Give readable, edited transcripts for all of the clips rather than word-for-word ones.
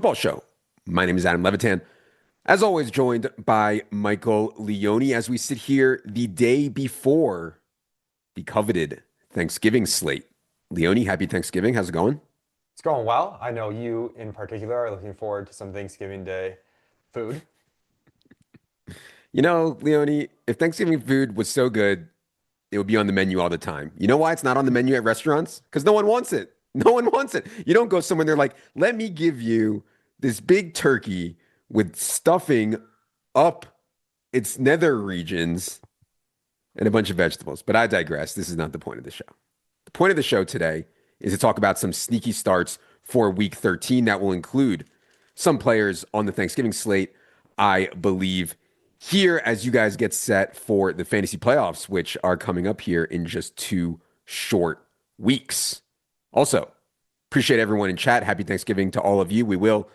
Football Show. My name is Adam Levitan. As always, joined by Michael Leone as we sit here the day before the coveted Thanksgiving slate. Leone, happy Thanksgiving. How's it going? It's going well. I know you in particular are looking forward to some Thanksgiving Day food. You know, Leone, if Thanksgiving food was so good, it would be on the menu all the time. You know why it's not on the menu at restaurants? Because no one wants it. No one wants it. You don't go somewhere and they're like, let me give you this big turkey with stuffing up its nether regions and a bunch of vegetables. But I digress. This is not the point of the show. The point of the show today is to talk about some sneaky starts for week 13 that will include some players on the Thanksgiving slate, I believe, here as you guys get set for the fantasy playoffs, which are coming up here in just 2 short weeks. Also, appreciate everyone in chat. Happy Thanksgiving to all of you. We will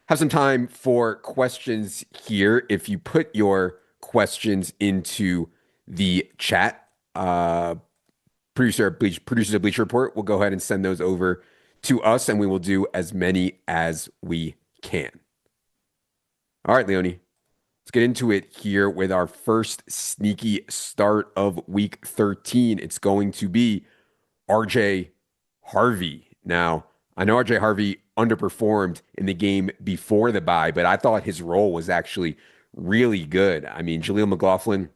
have some time for questions here. If you put your questions into the chat, producers of Bleacher Report will go ahead and send those over to us, and we will do as many as we can. All right, Leone, let's get into it here with our first sneaky start of week 13. It's going to be RJ Harvey. Now, I know RJ Harvey underperformed in the game before the bye, but I thought his role was actually really good. I mean, Jaleel McLaughlin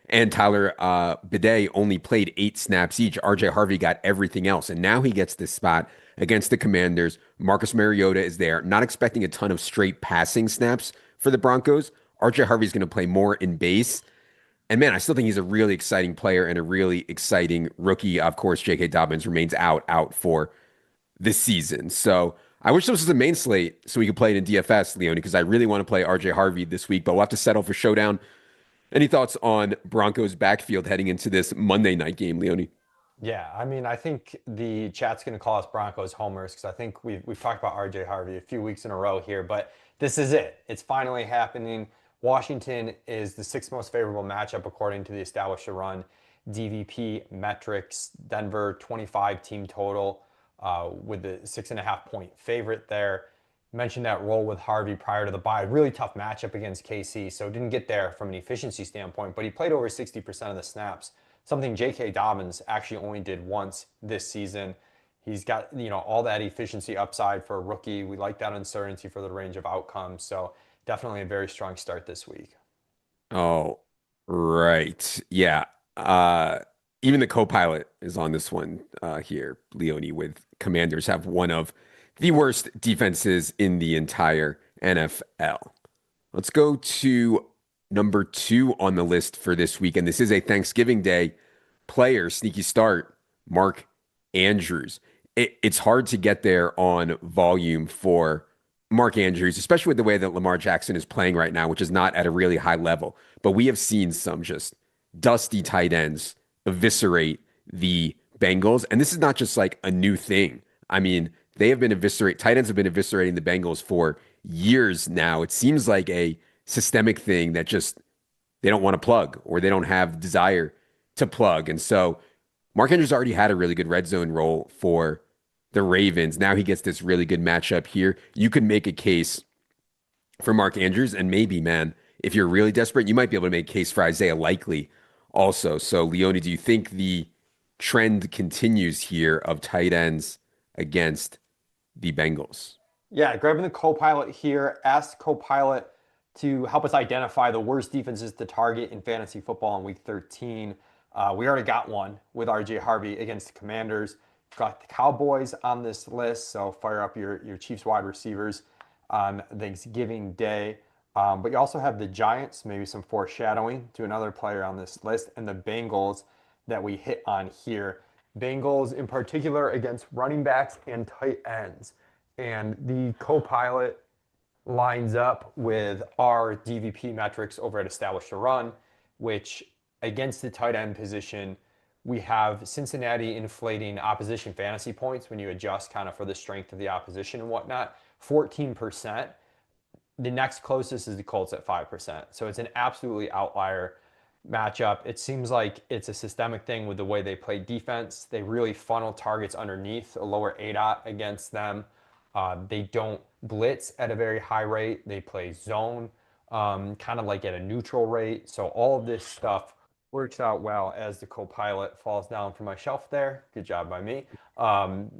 and Tyler Bidet only played 8 snaps each. RJ Harvey got everything else. And now he gets this spot against the Commanders. Marcus Mariota is there. Not expecting a ton of straight passing snaps for the Broncos. RJ Harvey's going to play more in base. And man, I still think he's a really exciting player and a really exciting rookie. Of course, J.K. Dobbins remains out for this season. So I wish this was the main slate so we could play it in DFS, Leone, because I really want to play RJ Harvey this week, but we'll have to settle for Showdown. Any thoughts on Broncos backfield heading into this Monday night game, Leone? Yeah, I mean, I think the chat's going to call us Broncos homers because I think we've talked about RJ Harvey a few weeks in a row here, but this is it. It's finally happening. Washington is the sixth most favorable matchup according to the Establish the Run DVP metrics. Denver 25 team total with the 6.5 point favorite there. Mentioned that role with Harvey prior to the bye. Really tough matchup against KC, so didn't get there from an efficiency standpoint, but he played over 60% of the snaps, something J.K. Dobbins actually only did once this season. He's got, all that efficiency upside for a rookie. We like that uncertainty for the range of outcomes, so definitely a very strong start this week. Oh, right. Yeah. Even the co-pilot is on this one here, Leone, with Commanders have one of the worst defenses in the entire NFL. Let's go to number 2 on the list for this week. And this is a Thanksgiving Day player, sneaky start, Mark Andrews. It's hard to get there on volume for Mark Andrews, especially with the way that Lamar Jackson is playing right now, which is not at a really high level. But we have seen some just dusty tight ends eviscerate the Bengals. And this is not just like a new thing. I mean, tight ends have been eviscerating the Bengals for years now. It seems like a systemic thing that just they don't want to plug or they don't have the desire to plug. And so Mark Andrews already had a really good red zone role for the Ravens. Now he gets this really good matchup here. You could make a case for Mark Andrews, and maybe, man, if you're really desperate, you might be able to make a case for Isaiah Likely also. So, Leone, do you think the trend continues here of tight ends against the Bengals? Yeah, grabbing the co-pilot here, asked co-pilot to help us identify the worst defenses to target in fantasy football in week 13. We already got one with RJ Harvey against the Commanders. Got the Cowboys on this list, so fire up your Chiefs wide receivers on Thanksgiving Day. But you also have the Giants, maybe some foreshadowing to another player on this list, and the Bengals that we hit on here. Bengals in particular against running backs and tight ends. And the co-pilot lines up with our DVP metrics over at Establish the Run, which against the tight end position, we have Cincinnati inflating opposition fantasy points when you adjust kind of for the strength of the opposition and whatnot, 14%. The next closest is the Colts at 5%. So it's an absolutely outlier matchup. It seems like it's a systemic thing with the way they play defense. They really funnel targets underneath a lower ADOT against them. They don't blitz at a very high rate. They play zone, kind of like at a neutral rate. So all of this stuff works out well as the co-pilot falls down from my shelf there. Good job by me. Um,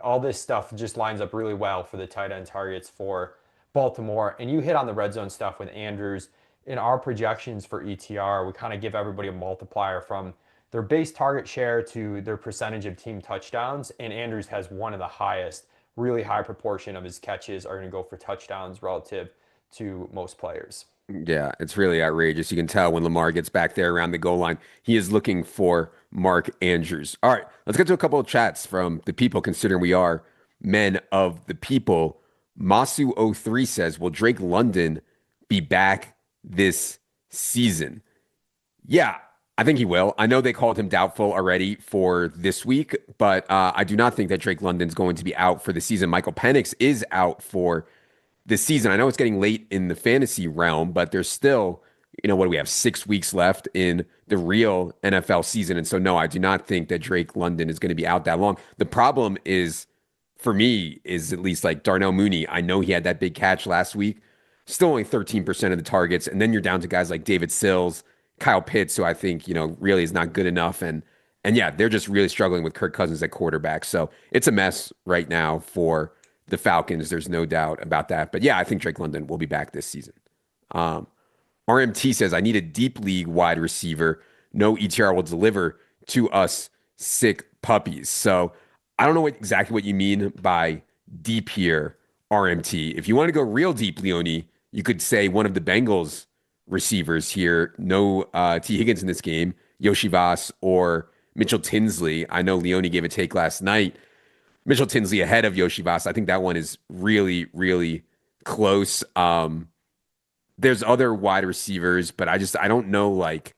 all this stuff just lines up really well for the tight end targets for Baltimore. And you hit on the red zone stuff with Andrews. In our projections for ETR, we kind of give everybody a multiplier from their base target share to their percentage of team touchdowns. And Andrews has one of the highest, really high proportion of his catches are going to go for touchdowns relative to most players. Yeah, it's really outrageous. You can tell when Lamar gets back there around the goal line, he is looking for Mark Andrews. All right, let's get to a couple of chats from the people, considering we are men of the people. Masu03 says, will Drake London be back this season? Yeah, I think he will. I know they called him doubtful already for this week, but I do not think that Drake London's going to be out for the season. Michael Penix is out for this season. I know it's getting late in the fantasy realm, but there's still, what do we have? 6 weeks left in the real NFL season. And so, no, I do not think that Drake London is going to be out that long. The problem is, for me, is at least like Darnell Mooney. I know he had that big catch last week, still only 13% of the targets. And then you're down to guys like David Sills, Kyle Pitts, who I think, really is not good enough. And yeah, they're just really struggling with Kirk Cousins at quarterback. So it's a mess right now for the Falcons. There's no doubt about that. But yeah, I think Drake London will be back this season. Um, RMT says, I need a deep league wide receiver. No ETR will deliver to us sick puppies. So I don't know exactly what you mean by deep here, RMT. If you want to go real deep, Leone, you could say one of the Bengals receivers here. No T. Higgins in this game, Yoshi Voss or Mitchell Tinsley. I know Leone gave a take last night. Mitchell Tinsley ahead of Yoshi Voss. I think that one is really, really close. There's other wide receivers, but I don't know like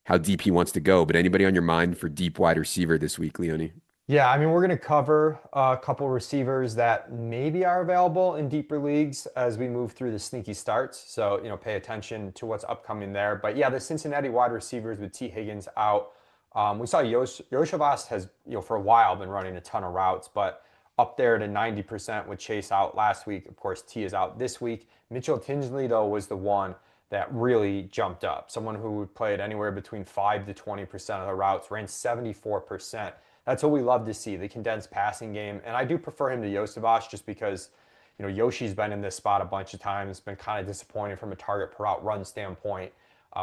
how deep he wants to go. But anybody on your mind for deep wide receiver this week, Leone? Yeah, I mean, we're going to cover a couple receivers that maybe are available in deeper leagues as we move through the sneaky starts. So, pay attention to what's upcoming there. But yeah, the Cincinnati wide receivers with T. Higgins out. We saw Yoshavas has, for a while been running a ton of routes, but up there to 90% with Chase out last week. Of course, T is out this week. Mitchell Tinsley, though, was the one that really jumped up. Someone who played anywhere between 5 to 20% of the routes, ran 74%. That's what we love to see, the condensed passing game. And I do prefer him to Yosavas just because, Yoshi's been in this spot a bunch of times, been kind of disappointing from a target per route run standpoint.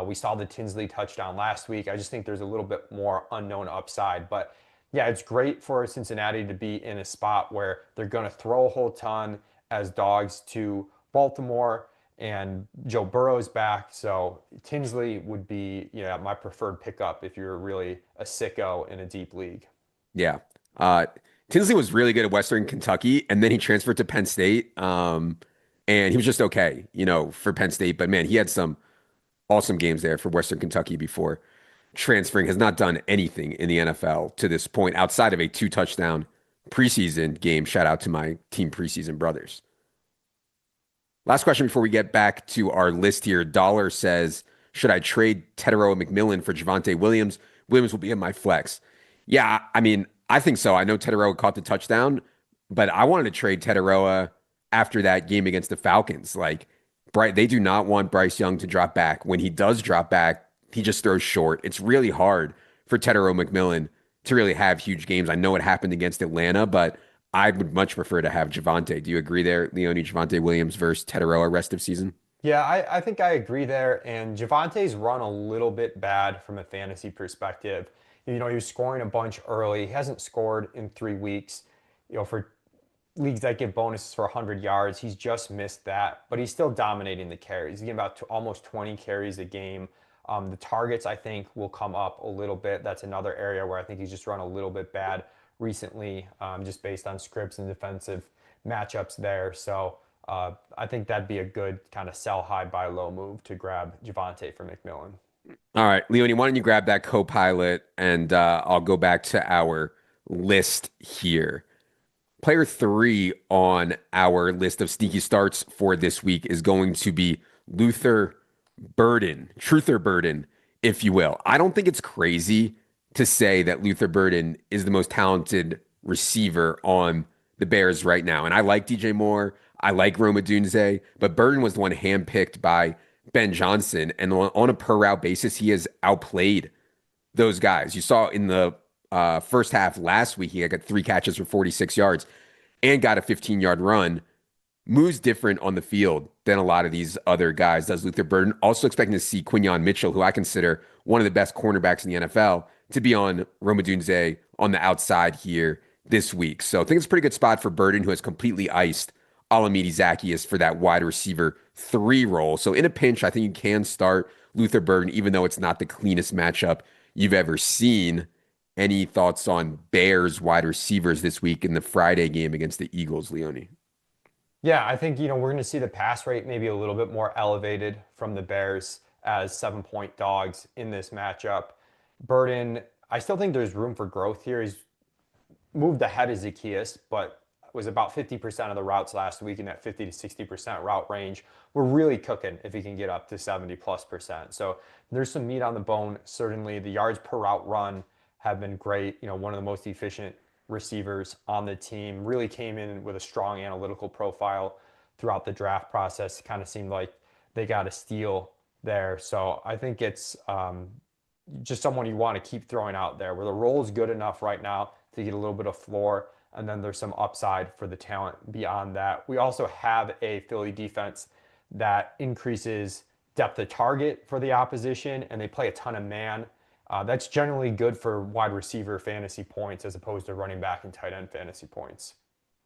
We saw the Tinsley touchdown last week. I just think there's a little bit more unknown upside. But yeah, it's great for Cincinnati to be in a spot where they're going to throw a whole ton as dogs to Baltimore, and Joe Burrow's back. So Tinsley would be, my preferred pickup if you're really a sicko in a deep league. Yeah. Tinsley was really good at Western Kentucky, and then he transferred to Penn State. And he was just okay, for Penn State. But man, he had some awesome games there for Western Kentucky before transferring. Has not done anything in the NFL to this point outside of a 2 touchdown preseason game. Shout out to my team preseason brothers. Last question before we get back to our list here. Dollar says, should I trade Teteroa McMillan for Javonte Williams? Williams will be in my flex. Yeah, I mean, I think so. I know Teteroa caught the touchdown, but I wanted to trade Teteroa after that game against the Falcons. Like, they do not want Bryce Young to drop back. When he does drop back, he just throws short. It's really hard for Teteroa McMillan to really have huge games. I know it happened against Atlanta, but I would much prefer to have Javonte. Do you agree there, Leone? Javonte Williams versus Teteroa rest of season? Yeah, I think I agree there. And Javonte's run a little bit bad from a fantasy perspective. He was scoring a bunch early. He hasn't scored in 3 weeks. For leagues that give bonuses for 100 yards, he's just missed that. But he's still dominating the carries. He's getting about almost 20 carries a game. The targets, I think, will come up a little bit. That's another area where I think he's just run a little bit bad recently, just based on scripts and defensive matchups there. So I think that'd be a good kind of sell high, buy low move to grab Javonte for McMillan. All right, Leone, why don't you grab that co-pilot and I'll go back to our list here. Player 3 on our list of sneaky starts for this week is going to be Luther Burden, Truther Burden, if you will. I don't think it's crazy to say that Luther Burden is the most talented receiver on the Bears right now. And I like DJ Moore. I like Roma Dunze, but Burden was the one handpicked by Ben Johnson. And on a per route basis, he has outplayed those guys. You saw in the first half last week, he got 3 catches for 46 yards and got a 15-yard run. Moves different on the field than a lot of these other guys, does Luther Burden. Also expecting to see Quinyon Mitchell, who I consider one of the best cornerbacks in the NFL, to be on Roma Dunze on the outside here this week. So I think it's a pretty good spot for Burden, who has completely iced Alameda Zacchaeus for that wide receiver 3 role. So in a pinch, I think you can start Luther Burden, even though it's not the cleanest matchup you've ever seen. Any thoughts on Bears wide receivers this week in the Friday game against the Eagles, Leone? Yeah, I think, we're going to see the pass rate maybe a little bit more elevated from the Bears as 7-point dogs in this matchup. Burden, I still think there's room for growth here. He's moved ahead of Zacchaeus, but was about 50% of the routes last week in that 50 to 60% route range. We're really cooking if he can get up to 70+%. So there's some meat on the bone. Certainly the yards per route run have been great. One of the most efficient receivers on the team. Really came in with a strong analytical profile throughout the draft process. Kind of seemed like they got a steal there. So I think it's just someone you want to keep throwing out there where the role is good enough right now to get a little bit of floor. And then there's some upside for the talent beyond that. We also have a Philly defense that increases depth of target for the opposition, and they play a ton of man. That's generally good for wide receiver fantasy points as opposed to running back and tight end fantasy points.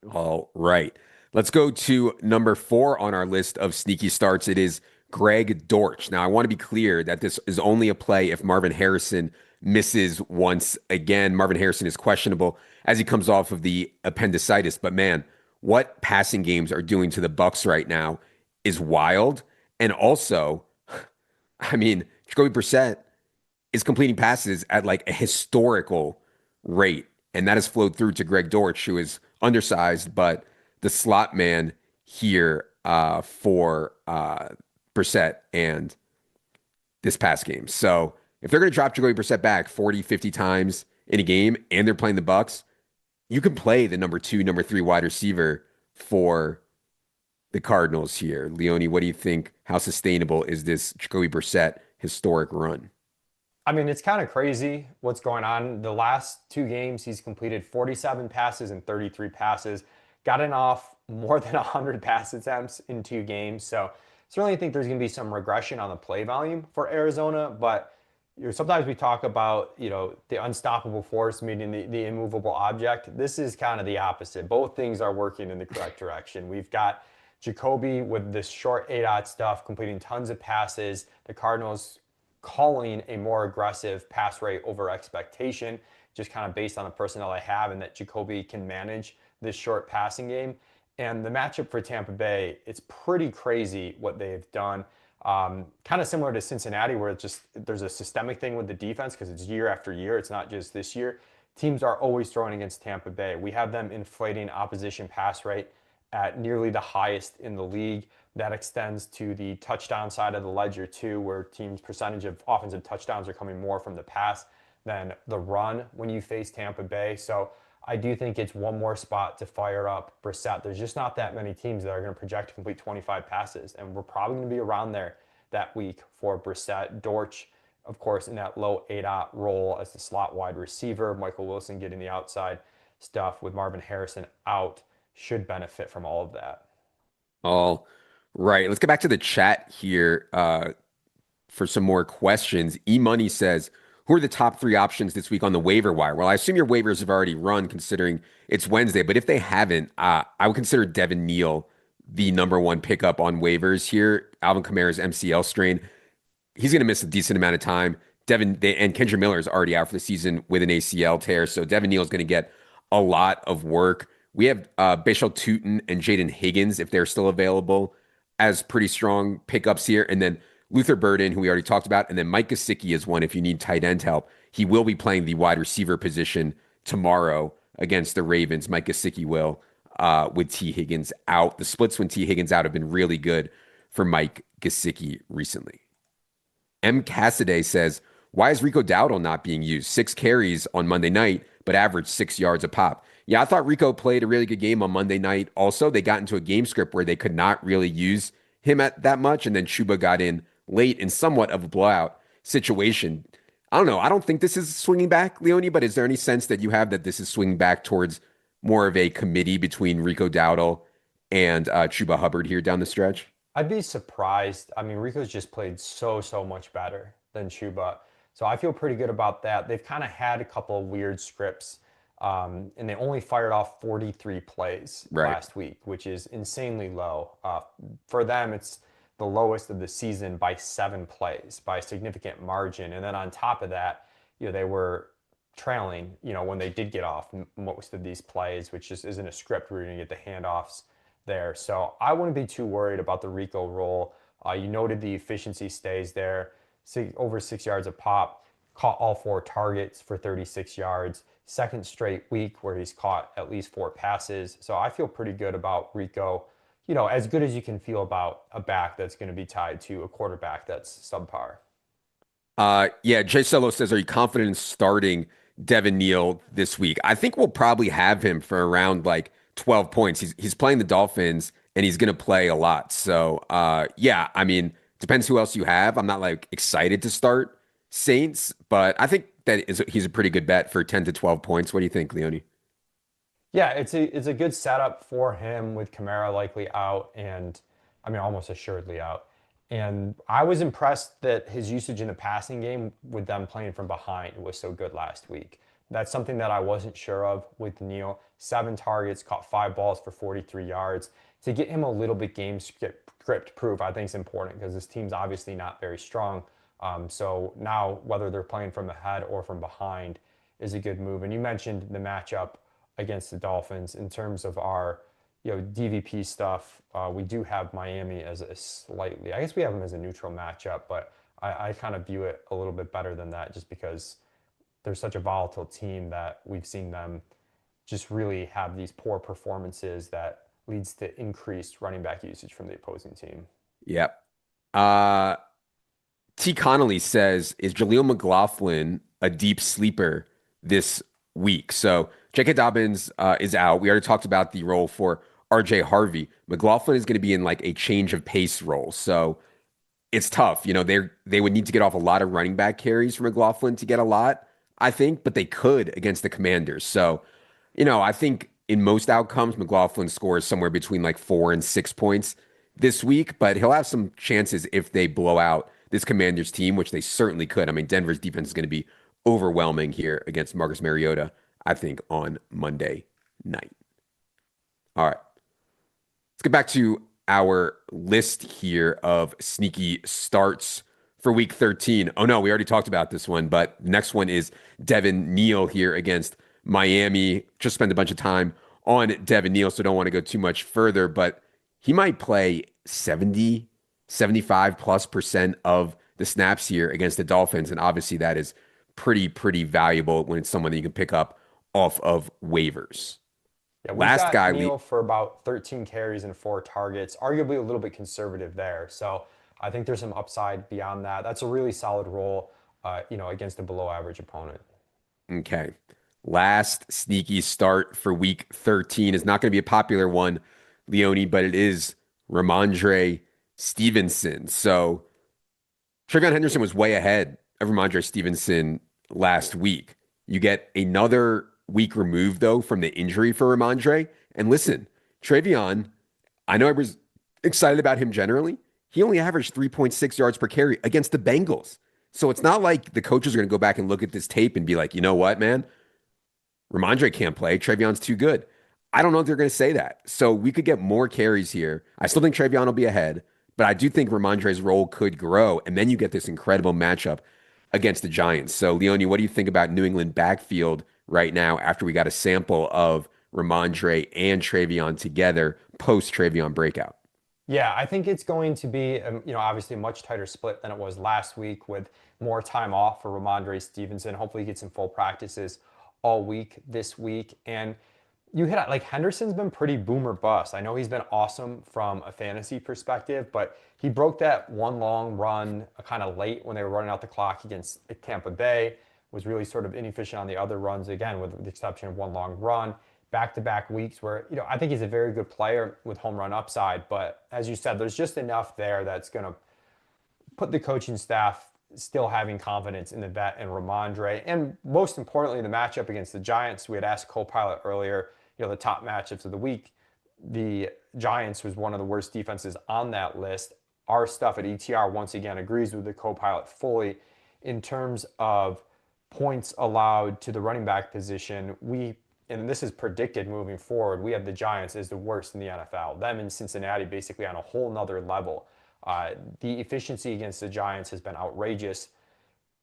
All right. Let's go to number 4 on our list of sneaky starts. It is Greg Dortch. Now, I want to be clear that this is only a play if Marvin Harrison misses once again. Marvin Harrison is questionable as he comes off of the appendicitis. But man, what passing games are doing to the Bucks right now is wild. And also, I mean, Jacoby Brissett is completing passes at like a historical rate. And that has flowed through to Greg Dortch, who is undersized, but the slot man here for Brissett and this past game. So if they're going to drop Jacoby Brissett back 40, 50 times in a game and they're playing the Bucks, you can play the number 2, number 3 wide receiver for the Cardinals here. Leone, what do you think? How sustainable is this Jacoby Brissett historic run? I mean, it's kind of crazy what's going on. The last 2 games, he's completed 47 passes and 33 passes, gotten off more than 100 pass attempts in 2 games. So certainly think there's going to be some regression on the play volume for Arizona, but sometimes we talk about, the unstoppable force meeting the immovable object. This is kind of the opposite. Both things are working in the correct direction. We've got Jacoby with this short 8-aught stuff, completing tons of passes. The Cardinals calling a more aggressive pass rate over expectation, just kind of based on the personnel they have, and that Jacoby can manage this short passing game. And the matchup for Tampa Bay, it's pretty crazy what they've done. Kind of similar to Cincinnati, where it's just there's a systemic thing with the defense because it's year after year. It's not just this year. Teams are always throwing against Tampa Bay. We have them inflating opposition pass rate at nearly the highest in the league. That extends to the touchdown side of the ledger too, where teams' percentage of offensive touchdowns are coming more from the pass than the run when you face Tampa Bay. So I do think it's one more spot to fire up Brissett. There's just not that many teams that are going to project to complete 25 passes, and we're probably going to be around there that week for Brissett. Dortch, of course, in that low 8-aught role as the slot wide receiver. Michael Wilson getting the outside stuff with Marvin Harrison out should benefit from all of that. All right. Let's get back to the chat here for some more questions. E-Money says, who are the top 3 options this week on the waiver wire? Well, I assume your waivers have already run considering it's Wednesday, but if they haven't, I would consider Devin Neal the number 1 pickup on waivers here. Alvin Kamara's MCL strain. He's going to miss a decent amount of time. And Kendra Miller is already out for the season with an ACL tear. So Devin Neal is going to get a lot of work. We have Bashal Tutin and Jaden Higgins, if they're still available, as pretty strong pickups here. And then Luther Burden, who we already talked about. And then Mike Gesicki is one if you need tight end help. He will be playing the wide receiver position tomorrow against the Ravens. Mike Gesicki will, with T. Higgins out. The splits when T. Higgins out have been really good for Mike Gesicki recently. M. Cassidy says, why is Rico Dowdle not being used? 6 carries on Monday night, but averaged 6 yards a pop. Yeah, I thought Rico played a really good game on Monday night. Also, they got into a game script where they could not really use him at that much, and then Chuba got in late in somewhat of a blowout situation. I don't know. I don't think this is swinging back, Leone, but is there any sense that you have that this is swinging back towards more of a committee between Rico Dowdle and Chuba Hubbard here down the stretch? I'd be surprised. I mean, Rico's just played so much better than Chuba. So I feel pretty good about that. They've kind of had a couple of weird scripts, and they only fired off 43 plays Right. last week, which is insanely low. For them, it's the lowest of the season by 7 plays, by a significant margin. And then on top of that, they were trailing, when they did get off most of these plays, which just isn't a script where you're going to get the handoffs there. So I wouldn't be too worried about the Rico roll. You noted the efficiency stays there, over 6 yards a pop, caught all 4 targets for 36 yards. Second straight week where he's caught at least 4 passes. So I feel pretty good about Rico. As good as you can feel about a back that's going to be tied to a quarterback that's subpar. Yeah, Jay Solo says, are you confident in starting Devin Neal this week? I think we'll probably have him for around like 12 points. He's playing the Dolphins and he's gonna play a lot. So yeah, I mean, depends who else you have. I'm not like excited to start Saints, but I think that he's a pretty good bet for 10 to 12 points. What do you think, Leone? Yeah, it's a good setup for him with Kamara likely out and I mean almost assuredly out. And I was impressed that his usage in the passing game with them playing from behind was so good last week. That's something that I wasn't sure of with Neal. 7 targets, caught 5 balls for 43 yards. To get him a little bit game script proof, I think is important because this team's obviously not very strong. So now whether they're playing from ahead or from behind is a good move. And you mentioned the matchup against the Dolphins in terms of our DVP stuff. We do have Miami as a slightly, I guess we have them as a neutral matchup, but I kind of view it a little bit better than that just because they're such a volatile team that we've seen them just really have these poor performances that leads to increased running back usage from the opposing team. Yep. Uh, T. Connolly says, is Jaleel McLaughlin a deep sleeper this week? So J.K. Dobbins is out. We already talked about the role for R.J. Harvey. McLaughlin is going to be in like a change of pace role. So it's tough. They would need to get off a lot of running back carries for McLaughlin to get a lot, I think, but they could against the Commanders. So, I think in most outcomes, McLaughlin scores somewhere between like 4 and 6 points this week, but he'll have some chances if they blow out this Commanders team, which they certainly could. I mean, Denver's defense is going to be overwhelming here against Marcus Mariota, I think, on Monday night. All right. Let's get back to our list here of sneaky starts for week 13. Oh no, we already talked about this one, but next one is Devin Neal here against Miami. Just spent a bunch of time on Devin Neal, so don't want to go too much further, but he might play 70, 75 plus percent of the snaps here against the Dolphins. And obviously that is pretty valuable when it's someone that you can pick up off of waivers. Yeah, we've Last got guy, Neal for about 13 carries and 4 targets, arguably a little bit conservative there. So I think there's some upside beyond that. That's a really solid role, against a below average opponent. okay. Last sneaky start for week 13 is not going to be a popular one, Leone, but it is Ramondre Stevenson. So Trevion Henderson was way ahead of Ramondre Stevenson last week. You get another week removed, though, from the injury for Ramondre. And listen, Trevion, I know I was excited about him generally. He only averaged 3.6 yards per carry against the Bengals. So it's not like the coaches are going to go back and look at this tape and be like, you know what, man? Ramondre can't play. Trevion's too good. I don't know if they're going to say that. So we could get more carries here. I still think Trevion will be ahead, but I do think Ramondre's role could grow. And then you get this incredible matchup against the Giants. So, Leone, what do you think about New England backfield right now after we got a sample of Ramondre and Trevion together post Trevion breakout? Yeah, I think it's going to be, obviously a much tighter split than it was last week with more time off for Ramondre Stevenson. Hopefully, he gets some full practices all week this week. And you hit it, like Henderson's been pretty boomer bust. I know he's been awesome from a fantasy perspective, but he broke that one long run kind of late when they were running out the clock against Tampa Bay, was really sort of inefficient on the other runs, again, with the exception of one long run. back-to-back weeks where, I think he's a very good player with home run upside. But as you said, there's just enough there that's going to put the coaching staff still having confidence in the vet and Ramondre. And most importantly, the matchup against the Giants. We had asked Copilot earlier, the top matchups of the week. The Giants was one of the worst defenses on that list. Our stuff at ETR once again agrees with the Copilot fully in terms of points allowed to the running back position. And this is predicted moving forward, we have the Giants as the worst in the NFL. Them and Cincinnati basically on a whole nother level. The efficiency against the Giants has been outrageous.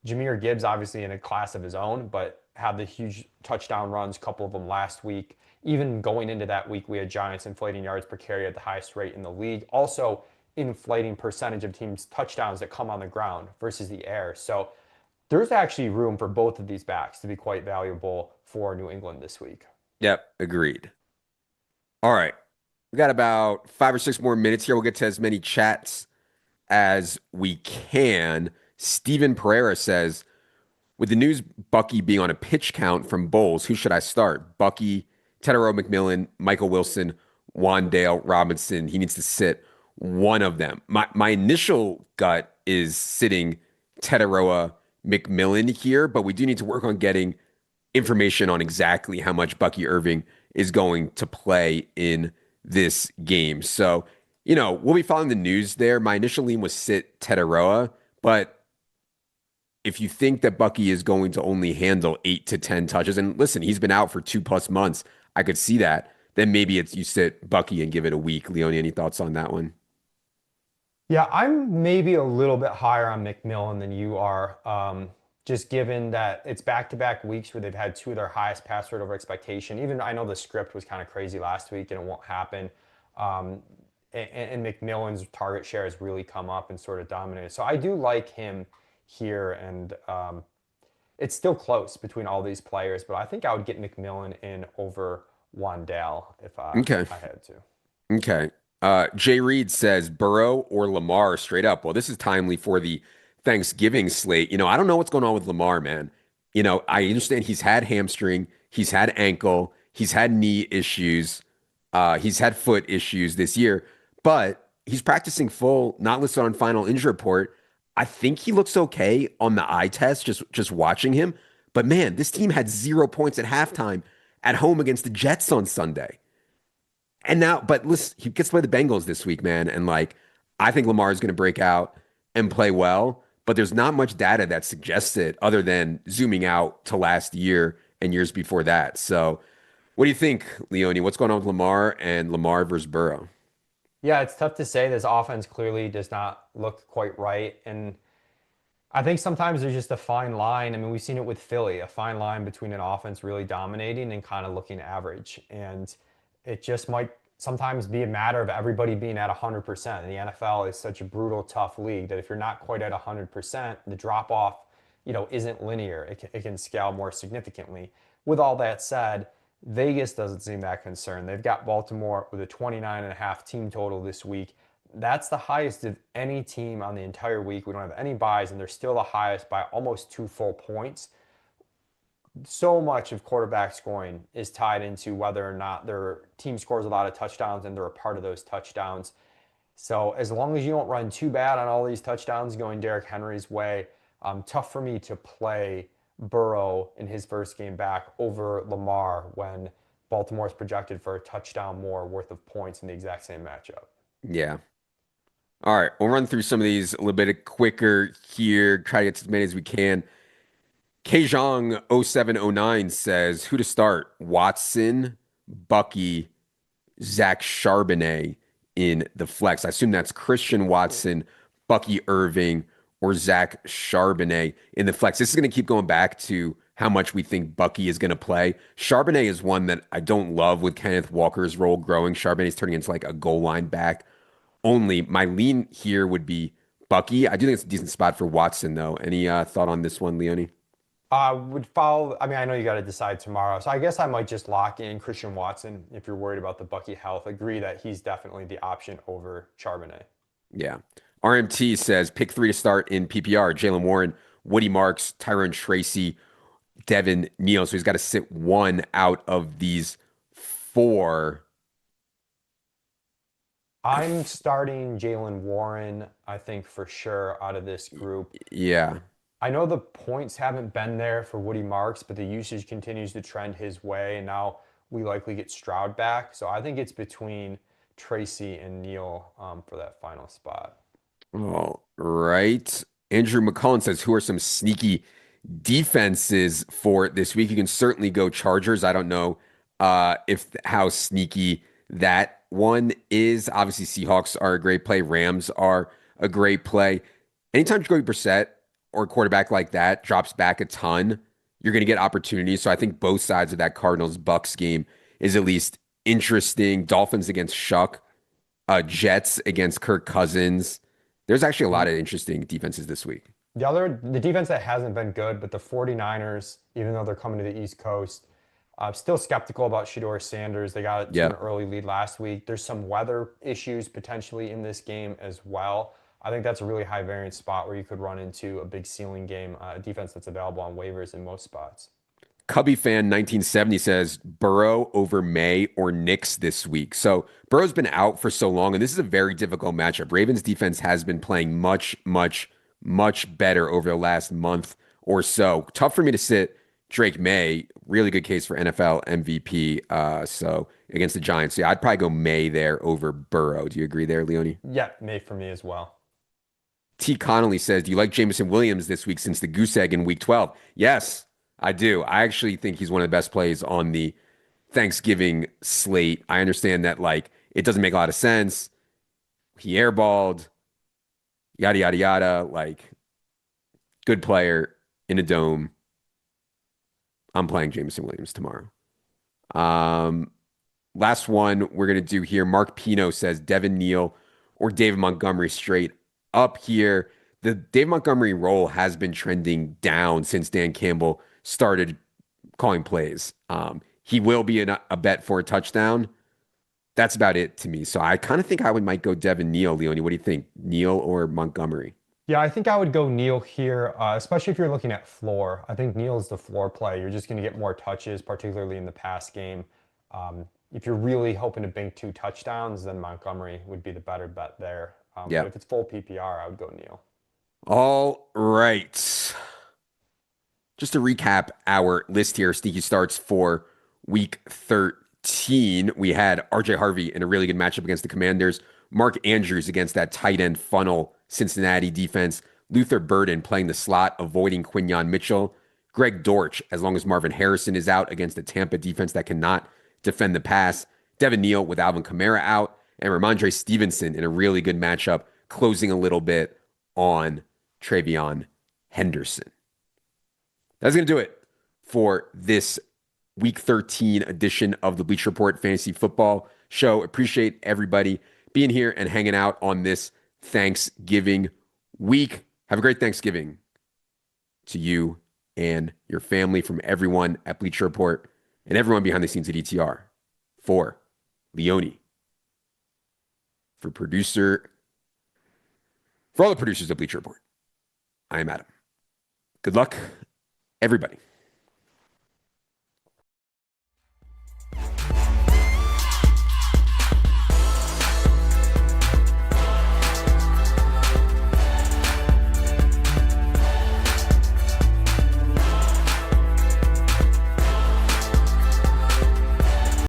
Jahmyr Gibbs, obviously in a class of his own, but had the huge touchdown runs, a couple of them last week. Even going into that week, we had Giants inflating yards per carry at the highest rate in the league. Also, inflating percentage of teams' touchdowns that come on the ground versus the air. So there's actually room for both of these backs to be quite valuable for New England this week. Yep, agreed. All right. We got about 5 or 6 more minutes here. We'll get to as many chats as we can. Steven Pereira says, with the news Bucky being on a pitch count from Bowles, who should I start? Bucky, Tedero McMillan, Michael Wilson, Wandale Robinson. He needs to sit one of them. My initial gut is sitting Tedero McMillan here, but we do need to work on getting information on exactly how much Bucky Irving is going to play in this game. So, we'll be following the news there. My initial lean was sit Tedero, but if you think that Bucky is going to only handle 8 to 10 touches, and listen, he's been out for 2+ months, I could see that. Then maybe it's you sit Bucky and give it a week. Leone, any thoughts on that one? Yeah, I'm maybe a little bit higher on McMillan than you are. Just given that it's back-to-back weeks where they've had two of their highest pass rate over expectation. Even I know the script was kind of crazy last week and it won't happen. And McMillan's target share has really come up and sort of dominated. So I do like him here, and it's still close between all these players, but I think I would get McMillan in over Wandale if Okay. I had to. Okay. Jay Reed says Burrow or Lamar straight up. Well, this is timely for the Thanksgiving slate. I don't know what's going on with Lamar, man. I understand he's had hamstring, he's had ankle, he's had knee issues, he's had foot issues this year, but he's practicing full, not listed on final injury report. I think he looks okay on the eye test, just watching him. But man, this team had 0 points at halftime at home against the Jets on Sunday. And now, but listen, he gets to play the Bengals this week, man. And I think Lamar is going to break out and play well, but there's not much data that suggests it other than zooming out to last year and years before that. So what do you think, Leone? What's going on with Lamar and Lamar versus Burrow? Yeah, it's tough to say. This offense clearly does not look quite right. And I think sometimes there's just a fine line. I mean, we've seen it with Philly, a fine line between an offense really dominating and kind of looking average. And it just might sometimes be a matter of everybody being at 100%. And the NFL is such a brutal, tough league that if you're not quite at 100%, the drop off, isn't linear. It can scale more significantly. With all that said, Vegas doesn't seem that concerned. They've got Baltimore with a 29.5 team total this week. That's the highest of any team on the entire week. We don't have any buys, and they're still the highest by almost 2 full points. So much of quarterback scoring is tied into whether or not their team scores a lot of touchdowns and they're a part of those touchdowns. So as long as you don't run too bad on all these touchdowns going Derrick Henry's way, tough for me to play Burrow in his first game back over Lamar when Baltimore is projected for a touchdown more worth of points in the exact same matchup. Yeah. All right. We'll run through some of these a little bit quicker here, try to get to as many as we can. Kajong 0709 says, who to start? Watson, Bucky, Zach Charbonnet in the flex. I assume that's Christian Watson, Bucky Irving, or Zach Charbonnet in the flex. This is going to keep going back to how much we think Bucky is going to play. Charbonnet is one that I don't love with Kenneth Walker's role growing. Charbonnet is turning into like a goal line back only. My lean here would be Bucky. I do think it's a decent spot for Watson, though. Any thought on this one, Leone? I would follow. I mean, I know you got to decide tomorrow. So I guess I might just lock in Christian Watson if you're worried about the Bucky health. Agree that he's definitely the option over Charbonnet. Yeah. RMT says pick three to start in PPR. Jalen Warren, Woody Marks, Tyrone Tracy, Devin Neal. So he's got to sit one out of these 4. I'm starting Jalen Warren, I think for sure out of this group. Yeah. I know the points haven't been there for Woody Marks, but the usage continues to trend his way, and now we likely get Stroud back. So I think it's between Tracy and Neal for that final spot. All right. Andrew McCullen says, who are some sneaky defenses for this week? You can certainly go Chargers. I don't know if how sneaky that one is. Obviously, Seahawks are a great play. Rams are a great play. Anytime Jacoby Brissett or a quarterback like that drops back a ton, you're going to get opportunities. So I think both sides of that Cardinals Bucks game is at least interesting. Dolphins against Shuck, Jets against Kirk Cousins. There's actually a lot of interesting defenses this week. The defense that hasn't been good, but the 49ers, even though they're coming to the East Coast, still skeptical about Shedeur Sanders. They got to an Yep. early lead last week. There's some weather issues potentially in this game as well. I think that's a really high variance spot where you could run into a big ceiling game, defense that's available on waivers in most spots. Cubby fan 1970 says Burrow over May or Knicks this week. So Burrow's been out for so long, and this is a very difficult matchup. Ravens defense has been playing much, much, much better over the last month or so. Tough for me to sit Drake May. Really good case for NFL MVP. So against the Giants. So yeah, I'd probably go May there over Burrow. Do you agree there, Leone? Yeah, May for me as well. T. Connolly says, do you like Jameson Williams this week since the goose egg in week 12? Yes, I do. I actually think he's one of the best plays on the Thanksgiving slate. I understand that like it doesn't make a lot of sense. He airballed, yada yada yada. Like good player in a dome. I'm playing Jameson Williams tomorrow. Um, Last one we're gonna do here. Mark Pino says Devin Neal or David Montgomery straight up here. The Dave Montgomery role has been trending down since Dan Campbell started calling plays. He will be a bet for a touchdown. That's about it to me. So I kind of think I would might go Devin Neal, Leone. What do you think? Neal or Montgomery? Yeah, I think I would go Neal here, especially if you're looking at floor. I think Neal is the floor play. You're just going to get more touches, particularly in the pass game. If you're really hoping to bank 2 touchdowns, then Montgomery would be the better bet there. But Yeah. if it's full PPR, I would go Neal. All right. Just to recap our list here, Sneaky starts for week 13. We had RJ Harvey in a really good matchup against the Commanders. Mark Andrews against that tight end funnel Cincinnati defense. Luther Burden playing the slot, avoiding Quinyon Mitchell. Greg Dortch, as long as Marvin Harrison is out against the Tampa defense that cannot defend the pass. Devin Neal with Alvin Kamara out. And Ramondre Stevenson in a really good matchup, closing a little bit on Travion Henderson. That's going to do it for this week 13 edition of the Bleacher Report Fantasy Football Show. Appreciate everybody being here and hanging out on this Thanksgiving week. Have a great Thanksgiving to you and your family from everyone at Bleacher Report and everyone behind the scenes at ETR. For Leone, for all the producers at Bleacher Report, I am Adam. Good luck, everybody.